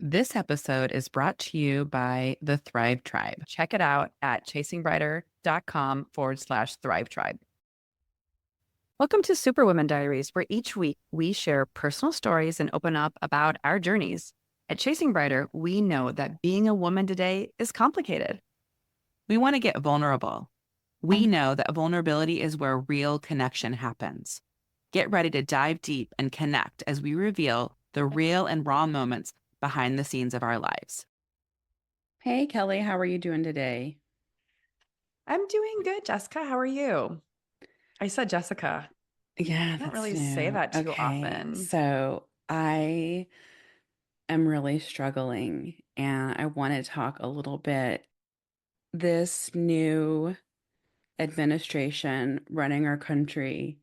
This episode is brought to you by the Thrive Tribe. Check it out at chasingbrighter.com/Thrive Tribe. Welcome to Superwoman Diaries, where each week we share personal stories and open up about our journeys. At Chasing Brighter, we know that being a woman today is complicated. We want to get vulnerable. We know that vulnerability is where real connection happens. Get ready to dive deep and connect as we reveal the real and raw moments behind the scenes of our lives. Hey, Kelly, how are you doing today? I'm doing good, Jessica. How are you? I said Jessica. Yeah, I don't that's really say new. that too Okay, often. so I am really struggling and I want to talk a little bit. This new administration running our country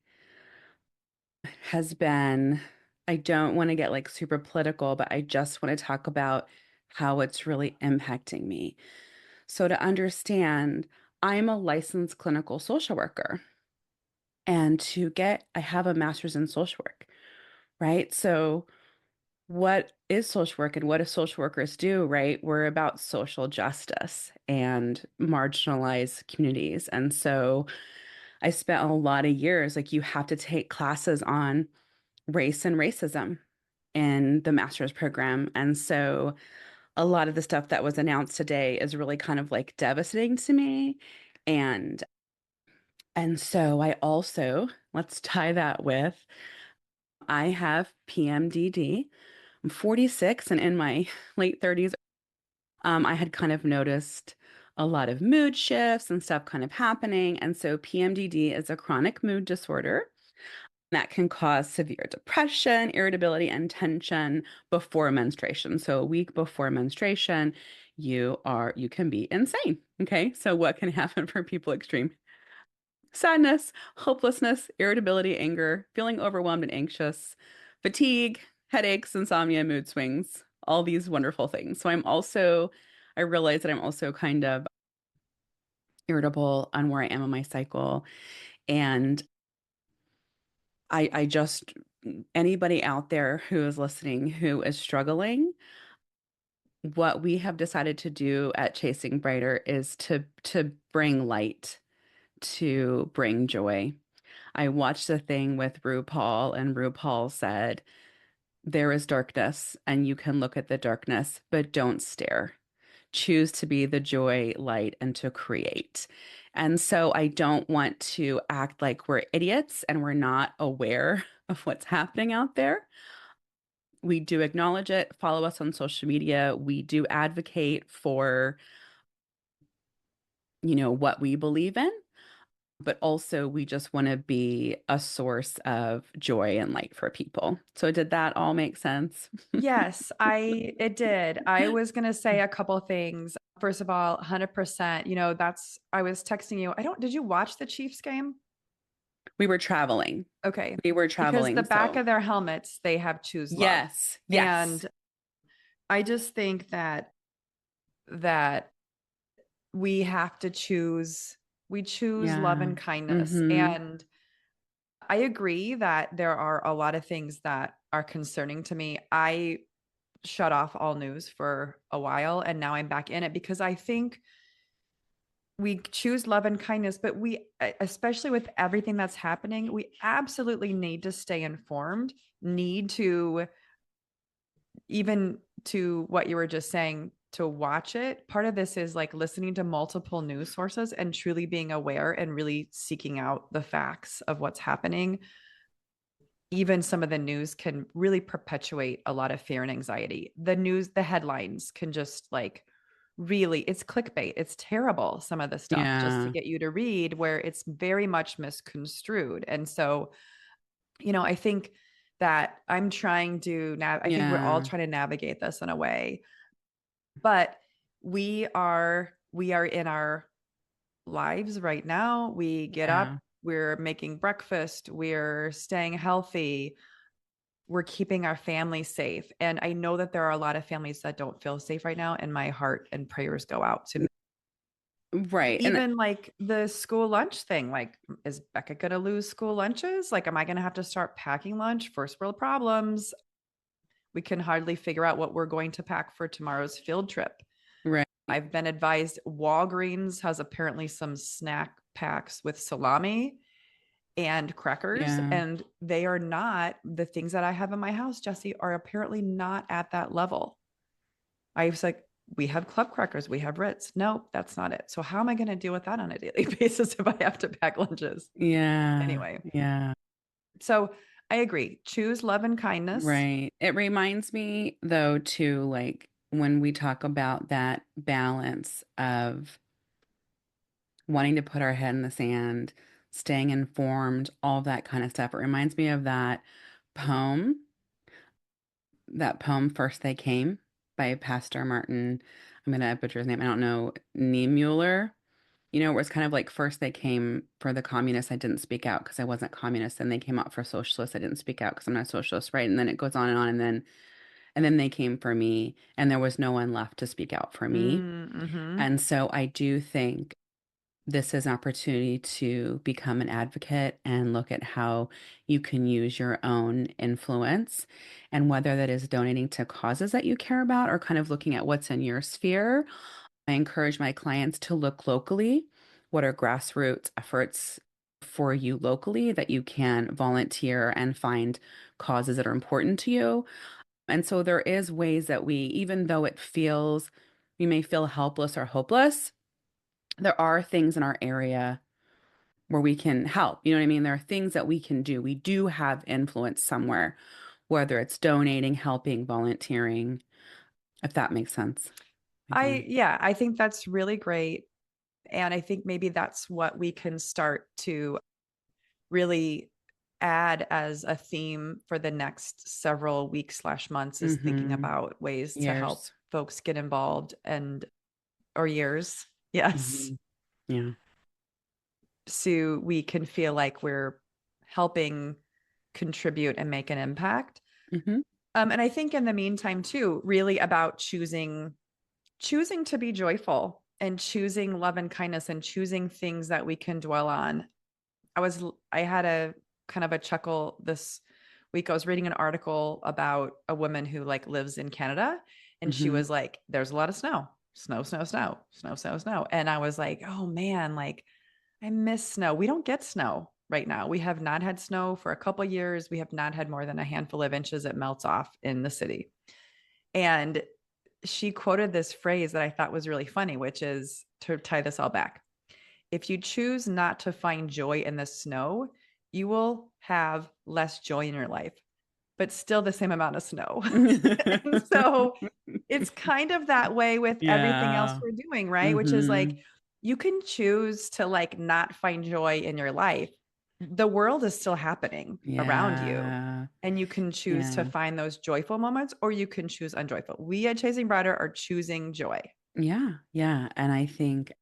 has been, I don't want to get like super political, but I just want to talk about how it's really impacting me. So, to understand, I'm a licensed clinical social worker, and I have a master's in social work, right? So, what is social work and what do social workers do, right? We're about social justice and marginalized communities. And so, I spent a lot of years, like, you have to take classes on race and racism in the master's program. And so a lot of the stuff that was announced today is really kind of like devastating to me. And and so I also, let's tie that with I have PMDD. I'm 46 and in my late 30s. I had kind of noticed a lot of mood shifts and stuff kind of happening. And so PMDD is a chronic mood disorder that can cause severe depression, irritability, and tension before menstruation. So a week before menstruation, you can be insane. Okay. So what can happen for people extreme? Sadness, hopelessness, irritability, anger, feeling overwhelmed and anxious, fatigue, headaches, insomnia, mood swings, all these wonderful things. So I realize that I'm also kind of irritable on where I am in my cycle. And I just, anybody out there who is listening who is struggling, what we have decided to do at Chasing Brighter is to bring light, to bring joy. I watched a thing with RuPaul, and RuPaul said, there is darkness, and you can look at the darkness, but don't stare. Choose to be the joy, light, and to create. And so I don't want to act like we're idiots and we're not aware of what's happening out there. We do acknowledge it. Follow us on social media. We do advocate for, what we believe in, but also we just want to be a source of joy and light for people. So did that all make sense? Yes, it did. I was going to say a couple things. First of all, 100%, I was texting you. Did you watch the Chiefs game? We were traveling. Okay. We were Because the traveling, back so of their helmets, they have choose love. yes, yes. And I just think that we have to we choose love Yeah. and kindness. Mm-hmm. And I agree that there are a lot of things that are concerning to me. I shut off all news for a while and now I'm back in it because I think we choose love and kindness, but especially with everything that's happening, we absolutely need to stay informed, need to, even to what you were just saying, to watch it. Part of this is like listening to multiple news sources and truly being aware and really seeking out the facts of what's happening. Even some of the news can really perpetuate a lot of fear and anxiety. The headlines can just like really, it's clickbait. It's terrible, some of the stuff just to Yeah. get you to read, where it's very much misconstrued. And so, I think that I'm trying to I think we're all Yeah. trying to navigate this in a way, but we are in our lives right now. We get up, Yeah. we're making breakfast, we're staying healthy, we're keeping our family safe. And I know that there are a lot of families that don't feel safe right now, and my heart and prayers go out to them. Right. And Even like the school lunch thing, like, is Becca going to lose school lunches? Like, am I going to have to start packing lunch? First world problems. We can hardly figure out what we're going to pack for tomorrow's field trip. Right. I've been advised Walgreens has apparently some snack packs with salami and crackers, Yeah. and they are not the things that I have in my house, Jesse, are apparently not at that level. I was like, we have club crackers, we have Ritz. Nope, that's not it. So how am I going to deal with that on a daily basis if I have to pack lunches? Yeah. Anyway, Yeah. so I agree. Choose love and kindness. Right. It reminds me though too, like when we talk about that balance of wanting to put our head in the sand, staying informed, all of that kind of stuff. It reminds me of poem, that poem First They Came by Pastor Martin. I'm gonna butcher his name. I don't know, Niemöller. Where it's kind of like first they came for the communists, I didn't speak out because I wasn't communist, and they came out for socialists, I didn't speak out because I'm not a socialist, right? And then it goes on, and then they came for me, and there was no one left to speak out for me. Mm-hmm. And so I do think this is an opportunity to become an advocate and look at how you can use your own influence, and whether that is donating to causes that you care about or kind of looking at what's in your sphere. I encourage my clients to look locally. What are grassroots efforts for you locally that you can volunteer and find causes that are important to you? And so there is ways that even though we may feel helpless or hopeless, there are things in our area where we can help. You know what I mean? There are things that we can do. We do have influence somewhere, whether it's donating, helping, volunteering, if that makes sense. Again. I think that's really great. And I think maybe that's what we can start to really add as a theme for the next several weeks slash months is thinking Mm-hmm. about ways to help Years. folks get involved and or years. Yes. Mm-hmm. Yeah. So we can feel like we're helping contribute and make an impact. Mm-hmm. And I think in the meantime too, really about choosing to be joyful and choosing love and kindness and choosing things that we can dwell on. I had a kind of a chuckle this week. I was reading an article about a woman who like lives in Canada, and she Mm-hmm. was like, there's a lot of snow, snow, snow, snow, snow, snow, snow. And I was like, oh man, like I miss snow. We don't get snow right now. We have not had snow for a couple years. We have not had more than a handful of inches. It melts off in the city. And she quoted this phrase that I thought was really funny, which is to tie this all back. If you choose not to find joy in the snow, you will have less joy in your life, but still the same amount of snow. And so it's kind of that way with everything else Yeah. we're doing, right? Which is Mm-hmm. like you can choose to like not find joy in your life. The world is still happening around you. Yeah. And you can choose to Yeah. find those joyful moments or you can choose unjoyful. We at Chasing Broader are choosing joy. Yeah. Yeah. And I think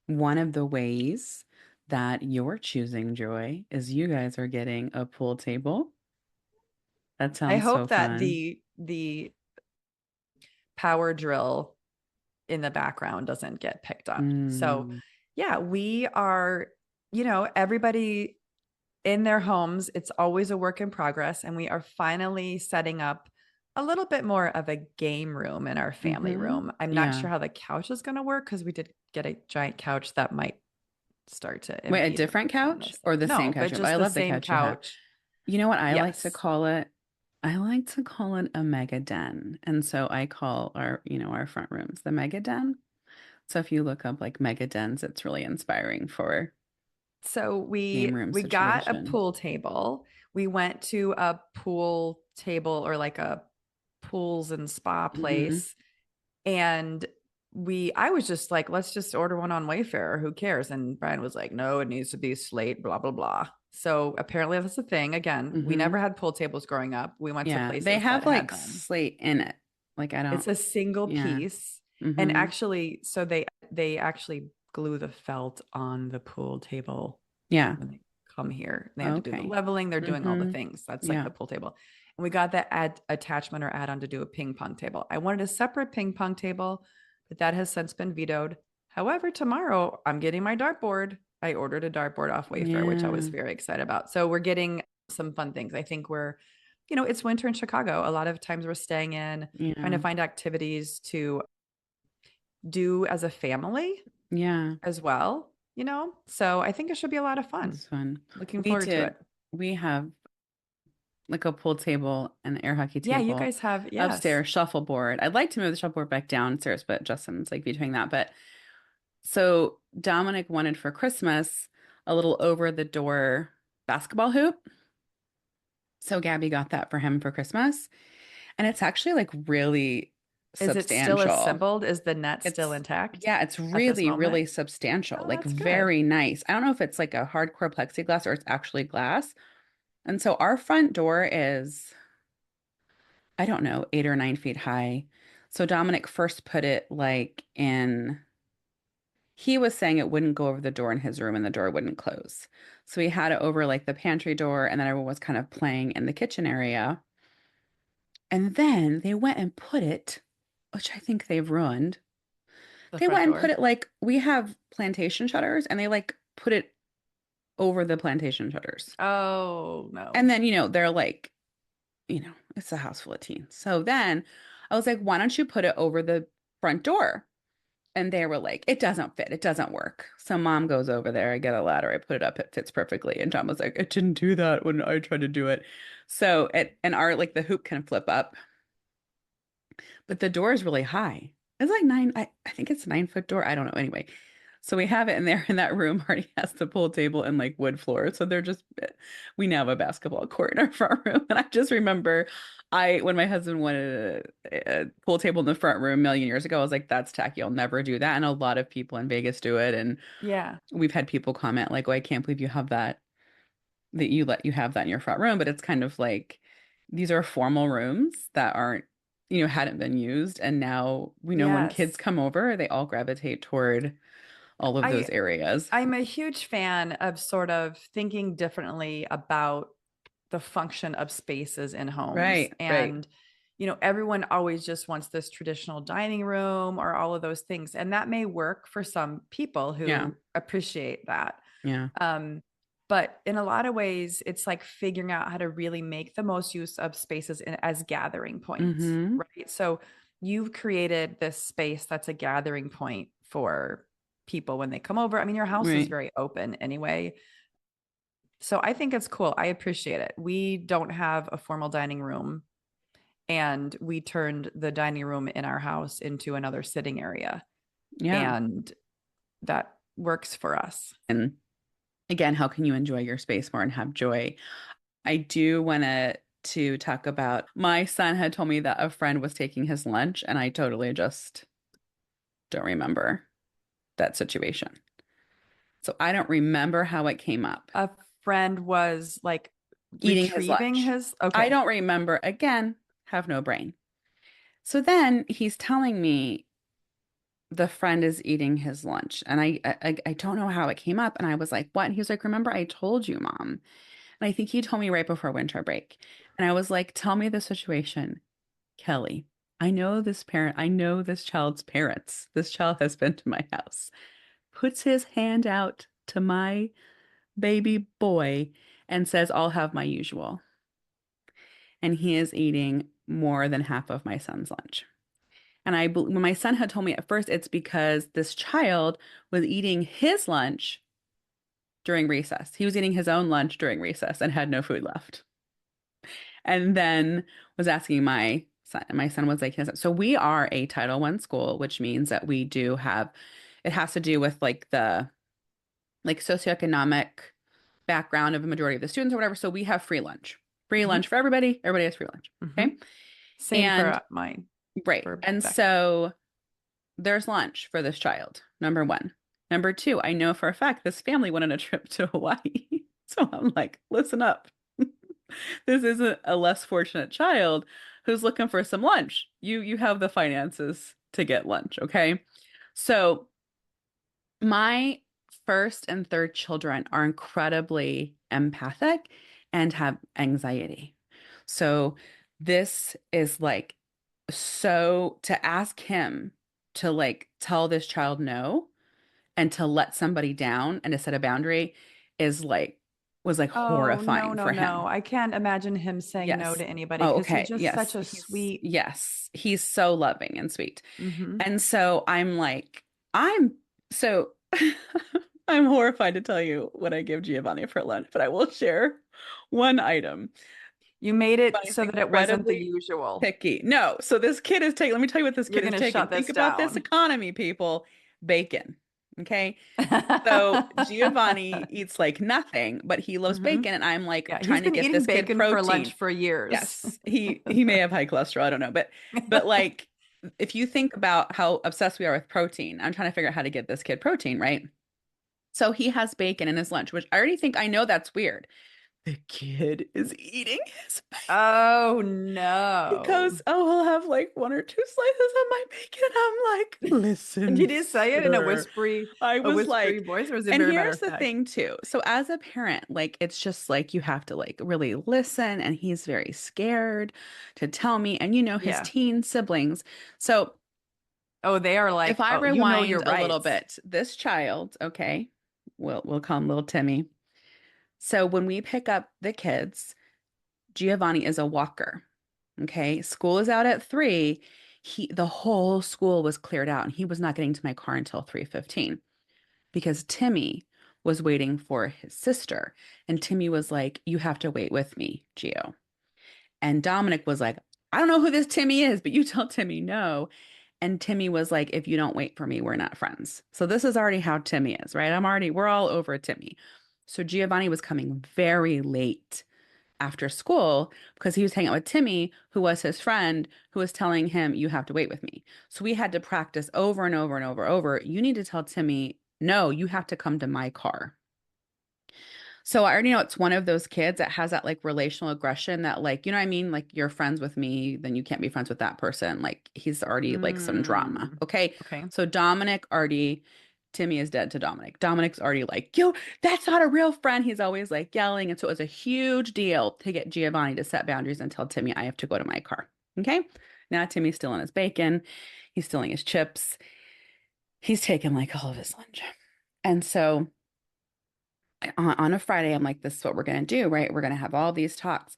one of the ways that you're choosing joy is you guys are getting a pool table. That I sounds so hope that fun. the power drill in the background doesn't get picked up. So, Mm. yeah, we are, everybody in their homes. It's always a work in progress. And we are finally setting up a little bit more of a game room in our family Mm-hmm. room. I'm not Yeah. sure how the couch is going to work because we did get a giant couch that might start to Wait, a impede different on couch this thing. or the same No, couch? but But I just the love the same couch you have. couch. You know what I like to Yes. call it? I like to call it a mega den. And so I call our front rooms the mega den. So if you look up like mega dens, it's really inspiring for So game we room we got a situation. pool table. We went to a pool table or like a pools and spa Hmm. place, and I was just like, let's just order one on Wayfair. Who cares? And Brian was like, no, it needs to be slate, blah blah blah. So apparently that's a thing. Again, we Hmm. never had pool tables growing up. We went to Yeah, they places that have had like them. slate in it. Like I don't, It's a single yeah. piece. And Hmm. actually, so they actually glue the felt on the pool table Yeah. when they come here. They have to do the Okay. leveling. They're doing all the Hmm. things. That's like Yeah. the pool table. And we got that attachment or add on to do a ping pong table. I wanted a separate ping pong table, but that has since been vetoed. However, tomorrow I'm getting my dartboard. I ordered a dartboard off Wayfair, which I was Yeah. very excited about. So we're getting some fun things. I think we're it's winter in Chicago. A lot of times we're staying in, trying to Yeah. find activities to do as a family Yeah. as well. So I think it should be a lot of fun. It's fun. Looking We forward to it. did. We have like a pool table and an air hockey Yeah, you table guys have, yes. upstairs, shuffleboard. I'd like to move the shuffleboard back downstairs, but Justin's like vetoing that. But so Dominic wanted for Christmas a little over the door basketball hoop. So Gabby got that for him for Christmas. And it's actually like really Is it still substantial. assembled? Is the net still It's, intact yeah, it's at this really, moment? really substantial, Oh, like that's good. very nice. I don't know if it's like a hardcore plexiglass or it's actually glass. And so our front door is, I don't know, 8 or 9 feet high. So Dominic first put it like in, he was saying it wouldn't go over the door in his room and the door wouldn't close. So he had it over like the pantry door, and then everyone was kind of playing in the kitchen area. And then they went and put it, which I think they've ruined. The They front went and put door. it like we have plantation shutters, and they like put it over the plantation shutters. Oh, And no. then, they're like, it's a house full of teens. So then I was like, why don't you put it over the front door? And they were like, it doesn't fit. It doesn't work. So mom goes over there. I get a ladder. I put it up. It fits perfectly. And John was like, it didn't do that when I tried to do it. So and our like the hoop can flip up, but the door is really high. It's like nine. I think it's a 9 foot door. I don't know. Anyway, so we have it in there, and that room already has the pool table and like wood floor. So they're just, we now have a basketball court in our front room. And I just remember when my husband wanted a pool table in the front room a million years ago, I was like, that's tacky. I'll never do that. And a lot of people in Vegas do it. And Yeah. we've had people comment like, oh, I can't believe you have that you let you have that in your front room. But it's kind of like these are formal rooms that aren't, hadn't been used. And now we know when kids Yes. come over, they all gravitate toward all of those I areas. I'm a huge fan of sort of thinking differently about the function of spaces in homes. Right, right. And everyone always just wants this traditional dining room or all of those things. And that may work for some people Yeah, who appreciate that. yeah. Um, but in a lot of ways, it's like figuring out how to really make the most use of spaces as gathering points, Mm-hmm. right? So you've created this space that's a gathering point for people when they come over. I mean, your house is Right. very open anyway. So I think it's cool. I appreciate it. We don't have a formal dining room, and we turned the dining room in our house into another sitting area, Yeah. and that works for us. And again, how can you enjoy your space more and have joy? I do want to talk about my son had told me that a friend was taking his lunch, and I totally just don't remember that situation. So I don't remember how it came up. A friend was like Eating his retrieving lunch. his, I okay. don't remember. Again, have no brain. So then he's telling me the friend is eating his lunch. And I don't know how it came up. And I was like, what? And he was like, remember, I told you, Mom. And I think he told me right before winter break. And I was like, tell me the situation. Kelly, I know this child's parents. This child has been to my house. Puts his hand out to my baby boy and says, I'll have my usual. And he is eating more than half of my son's lunch. And when my son had told me at first, it's because this child was eating his lunch during recess. He was eating his own lunch during recess and had no food left. And then was asking my son, and my son was like, so we are a Title I school, which means that we do have, it has to do with like the like socioeconomic background of a majority of the students or whatever. So we have free lunch. Free Hmm. lunch for everybody. Everybody has free lunch. Hmm. Okay. Same for And mine, right. for And Becky. so there's lunch for this child, number one. Number two, I know for a fact this family went on a trip to Hawaii. So I'm like, listen up. This isn't a less fortunate child who's looking for some lunch. You have the finances to get lunch, okay? So my first and third children are incredibly empathic and have anxiety. So this is like so to ask him to like tell this child no and to let somebody down and to set a boundary is like was like Oh, no, horrifying no, for no. him. I can't imagine him saying no Yes. to anybody Oh, because he's okay. just such Yes. a sweet. Yes. He's so loving and sweet. Hmm. And so I'm like, I'm so I'm horrified to tell you what I give Giovanni for lunch, but I will share one item. You made it Giovanni's so that it wasn't the incredibly usual. picky. No, so this kid is taking, let me tell you what this You're kid is going to taking. shut Think this about this down. economy, people. Bacon. Okay. So Giovanni eats like nothing, but he loves Hmm. bacon, and I'm like Yeah, he's trying to been get eating this kid bacon for lunch protein. for years. Yes, he may have high cholesterol, I don't know, but like if you think about how obsessed we are with protein, I'm trying to figure out how to get this kid protein, right? So he has bacon in his lunch, which I already think I know that's weird. The kid is eating his bacon. Oh He no. goes, "Oh, I'll have like one or two slices of my bacon." And I'm like, "Listen, Did he say it in sir." I a was whispery like, voice, or was it and very matter here's of the fact? thing too. So as a parent, like it's just like you have to like really listen, and he's very scared to tell me, and you know his Yeah. teen siblings. So Oh, they are if like, I oh, you know rewind your a little rights. bit, this child, okay, we'll call him little Timmy. So when we pick up the kids, Giovanni is a walker. Okay. School is out at 3. The whole school was cleared out and he was not getting to my car until 3:15 because Timmy was waiting for his sister. And Timmy was like, "You have to wait with me, Gio." And Dominic was like, "I don't know who this Timmy is, but you tell Timmy no." And Timmy was like, "If you don't wait for me, we're not friends." So this is already how Timmy is, right? We're all over Timmy. So Giovanni was coming very late after school because he was hanging out with Timmy, who was his friend, who was telling him, "You have to wait with me." So we had to practice over and over and over. You need to tell Timmy, "No, you have to come to my car." So I already know it's one of those kids that has that like relational aggression that like, you know what I mean? Like you're friends with me, then you can't be friends with that person. Like he's already like some drama. Mm, Okay. okay. So Timmy is dead to Dominic. Dominic's already like, "Yo, that's not a real friend." He's always like yelling. And so it was a huge deal to get Giovanni to set boundaries and tell Timmy, "I have to go to my car." Okay. Now Timmy's stealing his bacon. He's stealing his chips. He's taking like all of his lunch. And so on a Friday, I'm like, "This is what we're going to do, right? We're going to have all these talks."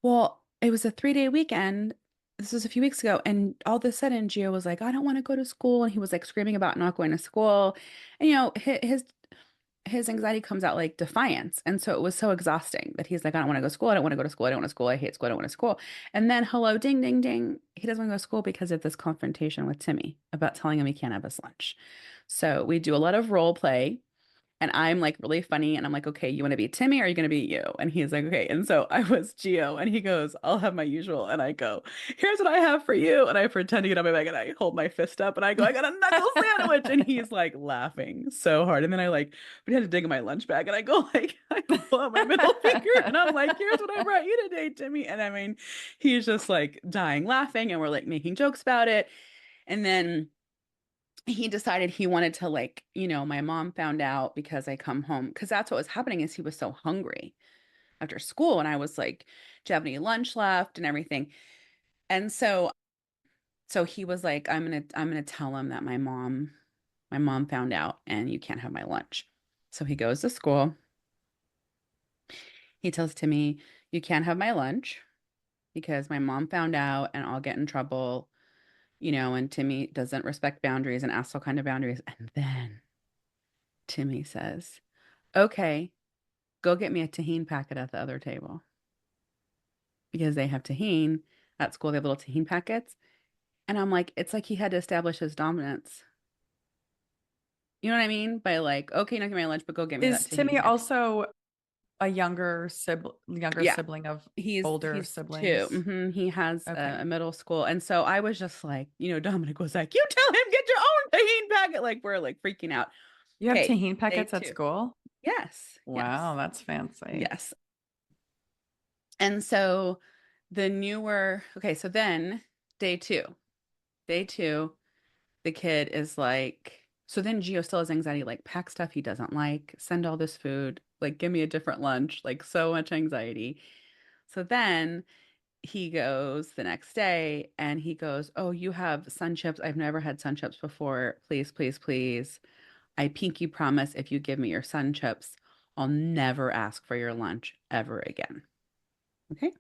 Well, it was a 3-day weekend. This was a few weeks ago. And all of a sudden, Gio was like, "I don't want to go to school." And he was like screaming about not going to school. And, you know, his anxiety comes out like defiance. And so it was so exhausting that he's like, "I don't want to go to school. I don't want to go to school. I don't want to school. I hate school. I don't want to school." And then, hello, ding, ding, ding. He doesn't want to go to school because of this confrontation with Timmy about telling him he can't have his lunch. So we do a lot of role play. And I'm like really funny. And I'm like, "Okay, you want to be Timmy or are you going to be you?" And he's like, "Okay." And so I was Gio. And he goes, "I'll have my usual." And I go, "Here's what I have for you." And I pretend to get on my back and I hold my fist up and I go, "I got a knuckle sandwich." And he's like laughing so hard. And then but he had to dig in my lunch bag. And I go, like, I pull out my middle finger and I'm like, "Here's what I brought you today, Timmy." And I mean, he's just like dying laughing and we're like making jokes about it. And then he decided he wanted to like, my mom found out because I come home because that's what was happening is he was so hungry after school and I was like, "Do you have any lunch left?" and everything. And so he was like, I'm going to tell him that my mom found out and you can't have my lunch." So he goes to school. He tells Timmy, "You can't have my lunch because my mom found out and I'll get in trouble." And Timmy doesn't respect boundaries and asks all kind of boundaries. And then Timmy says, "Okay, go get me a tahine packet at the other table," because they have tahine at school. They have little tahine packets. And I'm like, it's like he had to establish his dominance. You know what I mean? By like, "Okay, not get my lunch, but go get me that Is tahine Timmy packet." also a younger Yeah, sibling of older he's two. siblings? He has Okay. a middle school. And so I was just like, Dominic was like, "You tell him, get your own tahine packet." Like we're like freaking out. You have Okay, tahine day packets at two. school? Yes, Wow, yes, that's fancy. yes. And so okay, so then day two. Day two, the kid is like, so then Gio still has anxiety, like pack stuff he doesn't like, send all this food, like give me a different lunch, like so much anxiety. So then he goes the next day and he goes, "Oh, you have sun chips. I've never had sun chips before. Please, please, please. I pinky promise if you give me your sun chips, I'll never ask for your lunch ever again. Okay.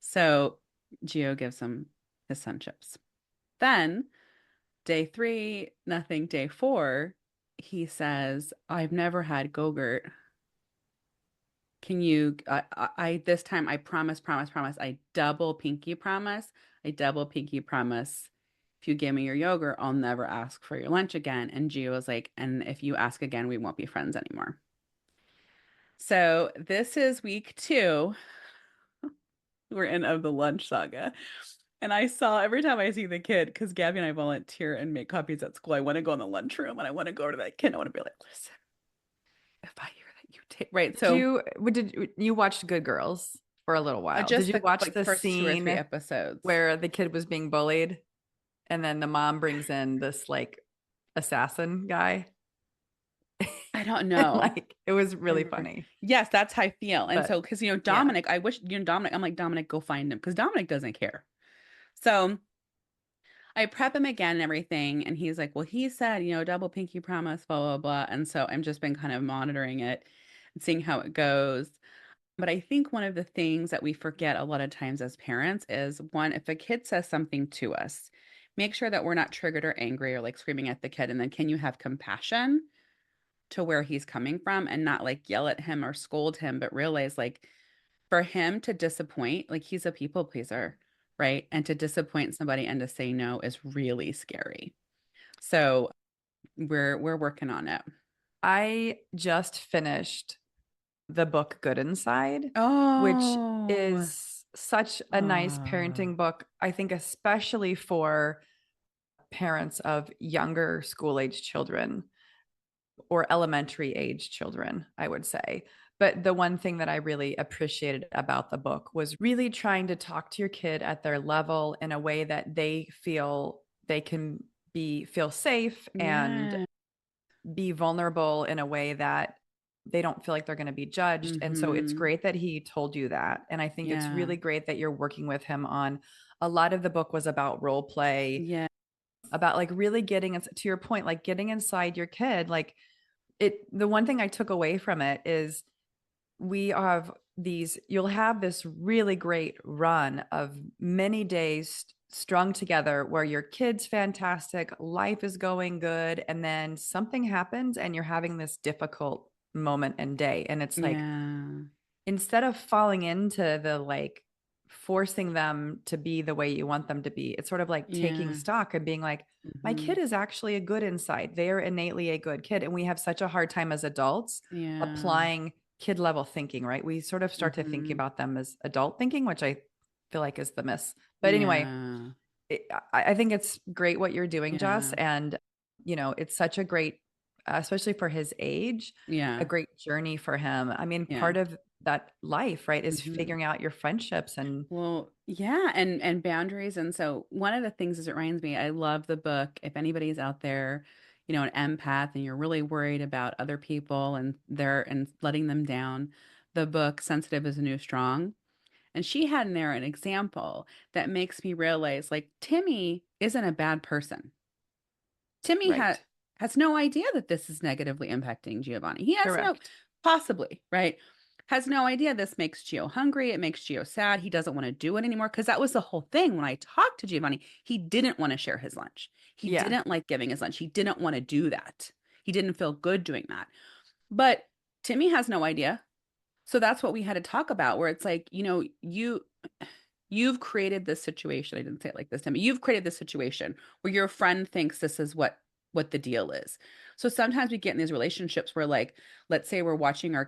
So Gio gives him his sun chips. Then day three, nothing. Day four, he says, I've never had Go-Gurt. Can you, this time I promise, I double pinky promise. I double pinky promise. If you give me your yogurt, I'll never ask for your lunch again. And Gio was like, and if you ask again, we won't be friends anymore. So this is week two we're in of the lunch saga. And I saw every time I see the kid, because Gabby and I volunteer and make copies at school, I want to go in the lunchroom and I want to go to that kid. I want to be like, listen, if I hear that you take, right. So Did you watched Good Girls for a little while? Did just you the watch like the first two or three scene episodes. where the kid was being bullied and then the mom brings in this like assassin guy? I don't And know. like it was I really remember. funny. Yes, that's how I feel. And so, But because, yeah. Dominic, I wish, Dominic, I'm like, Dominic, go find him because Dominic doesn't care. So I prep him again and everything. And he's like, well, he said, double pinky promise, blah, blah, blah. And so I'm just been kind of monitoring it and seeing how it goes. But I think one of the things that we forget a lot of times as parents is one, if a kid says something to us, make sure that we're not triggered or angry or like screaming at the kid. And then can you have compassion to where he's coming from and not like yell at him or scold him, but realize like for him to disappoint, like he's a people pleaser, right? And to disappoint somebody and to say no is really scary. So we're working on it. I just finished the book Good Inside, which Oh, is such a nice ah, parenting book. I think, especially for parents of younger school age children or elementary age children, I would say. But the one thing that I really appreciated about the book was really trying to talk to your kid at their level in a way that they feel they can feel safe and yeah. be vulnerable in a way that they don't feel like they're going to be judged. And so it's Mm-hmm. great that he told you that. And I think it's Yeah. really great that you're working with him on a lot of the book was about role play, Yeah. about like really getting to your point, like getting inside your kid. Like the one thing I took away from it is you'll have this really great run of many days strung together where your kid's fantastic, life is going good, and then something happens and you're having this difficult moment and day. And it's like, Yeah. instead of falling into the like forcing them to be the way you want them to be, it's sort of like taking Yeah. stock and being like, my Mm-hmm. kid is actually a good inside. They are innately a good kid. And we have such a hard time as adults Yeah. applying kid level thinking, right? We sort of start to think Mm-hmm. about them as adult thinking, which I feel like is the miss. But anyway, Yeah. I think it's great what you're doing, Jess. Yeah. And, it's such a great, especially for his age, a Yeah. great journey for him. I mean, Yeah. part of that life, right, is Mm-hmm. figuring out your friendships and Well, yeah, and boundaries. And so one of the things is it reminds me, I love the book. If anybody's out there, an empath and you're really worried about other people and letting them down, the book Sensitive is the New Strong. And she had in there an example that makes me realize like Timmy isn't a bad person. Timmy right. has no idea that this is negatively impacting Giovanni. He has no, Correct. possibly, right? Has no idea this makes Gio hungry. It makes Gio sad. He doesn't want to do it anymore. Because that was the whole thing. When I talked to Giovanni, he didn't want to share his lunch. He Yeah. didn't like giving his lunch. He didn't want to do that. He didn't feel good doing that. But Timmy has no idea. So that's what we had to talk about, where it's like, you've created this situation. I didn't say it like this, Timmy. You've created this situation where your friend thinks this is what the deal is. So sometimes we get in these relationships where like, let's say we're watching our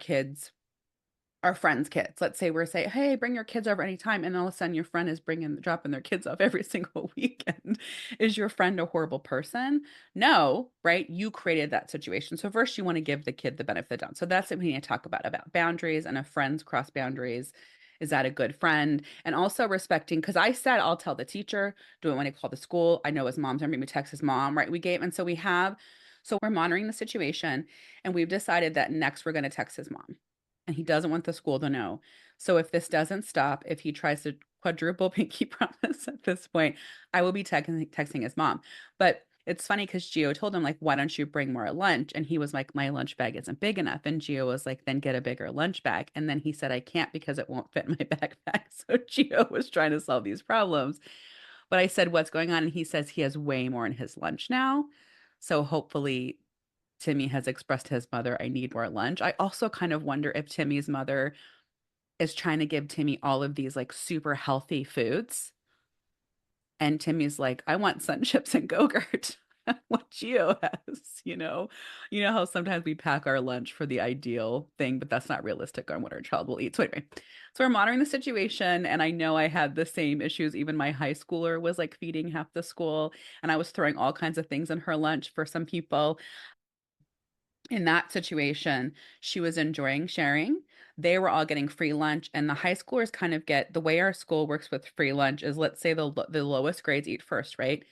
friends' kids. Let's say we're saying, hey, bring your kids over anytime. And all of a sudden your friend is dropping their kids off every single weekend. Is your friend a horrible person? No, right? You created that situation. So first you want to give the kid the benefit of the doubt. So that's what we need to talk about boundaries and if friends cross boundaries. Is that a good friend? And also respecting, because I said I'll tell the teacher, do it when I call the school. I know his mom's gonna make me text his mom, right? So we're monitoring the situation and we've decided that next we're going to text his mom and he doesn't want the school to know. So if this doesn't stop, if he tries to quadruple pinky promise at this point, I will be texting his mom. But it's funny because Gio told him, like, why don't you bring more lunch? And he was like, my lunch bag isn't big enough. And Gio was like, then get a bigger lunch bag. And then he said, I can't because it won't fit my backpack. So Gio was trying to solve these problems. But I said, what's going on? And he says he has way more in his lunch now. So hopefully Timmy has expressed to his mother, I need more lunch. I also kind of wonder if Timmy's mother is trying to give Timmy all of these like super healthy foods. And Timmy's like, I want sun chips and Go-Gurt. What Gio has, you know. You know how sometimes we pack our lunch for the ideal thing, but that's not realistic on what our child will eat. So anyway, so we're monitoring the situation. And I know I had the same issues. Even my high schooler was like feeding half the school, and I was throwing all kinds of things in her lunch for some people. In that situation, she was enjoying sharing. They were all getting free lunch, and the high schoolers kind of get the way our school works with free lunch is, let's say the lowest grades eat first, right?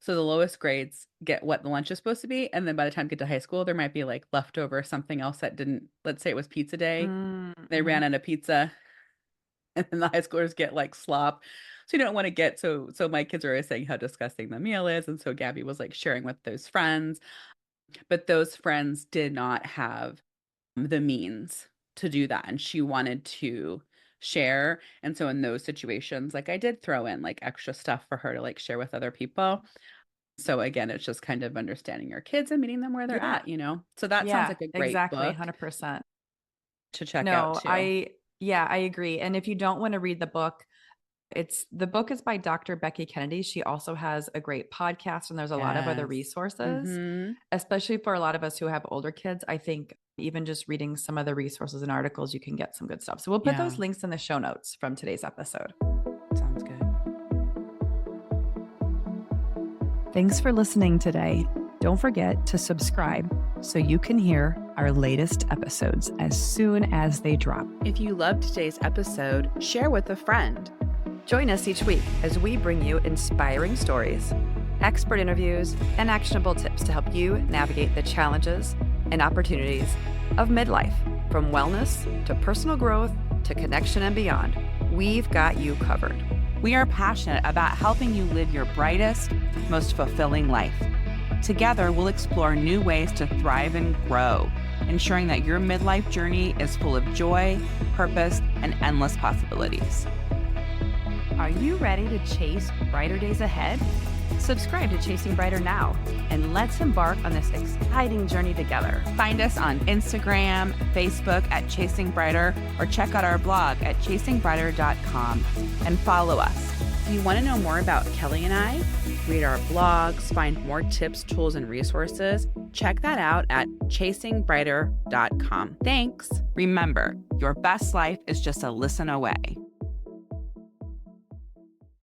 So the lowest grades get what the lunch is supposed to be, and then by the time you get to high school, there might be like leftover something else that didn't. Let's say it was pizza day, they Mm-hmm. ran out of pizza, and then the high schoolers get like slop. So you don't want to get so my kids are always saying how disgusting the meal is, and so Gabby was like sharing with those friends, but those friends did not have the means to do that, and she wanted to share. And so in those situations, like I did throw in like extra stuff for her to like share with other people. So again, it's just kind of understanding your kids and meeting them where they're Yeah. at, you know. So that sounds Yeah, like a great exactly. book 100%. to check out No, too. yeah, I agree. And if you don't want to read the book, the book is by Dr. Becky Kennedy. She also has a great podcast, and there's a lot of other Yes. resources, Mm-hmm. especially for a lot of us who have older kids. I think even just reading some of the resources and articles, you can get some good stuff. So we'll put Yeah. those links in the show notes from today's episode. Sounds good. Thanks for listening today. Don't forget to subscribe so you can hear our latest episodes as soon as they drop. If you loved today's episode, share with a friend. Join us each week as we bring you inspiring stories, expert interviews, and actionable tips to help you navigate the challenges and opportunities of midlife. From wellness to personal growth to connection and beyond, we've got you covered. We are passionate about helping you live your brightest, most fulfilling life. Together, we'll explore new ways to thrive and grow, ensuring that your midlife journey is full of joy, purpose, and endless possibilities. Are you ready to chase brighter days ahead? Subscribe to Chasing Brighter now, and let's embark on this exciting journey together. Find us on Instagram, Facebook at Chasing Brighter, or check out our blog at chasingbrighter.com and follow us. If you want to know more about Kelly and I, read our blogs, find more tips, tools, and resources, check that out at chasingbrighter.com. Thanks. Remember, your best life is just a listen away.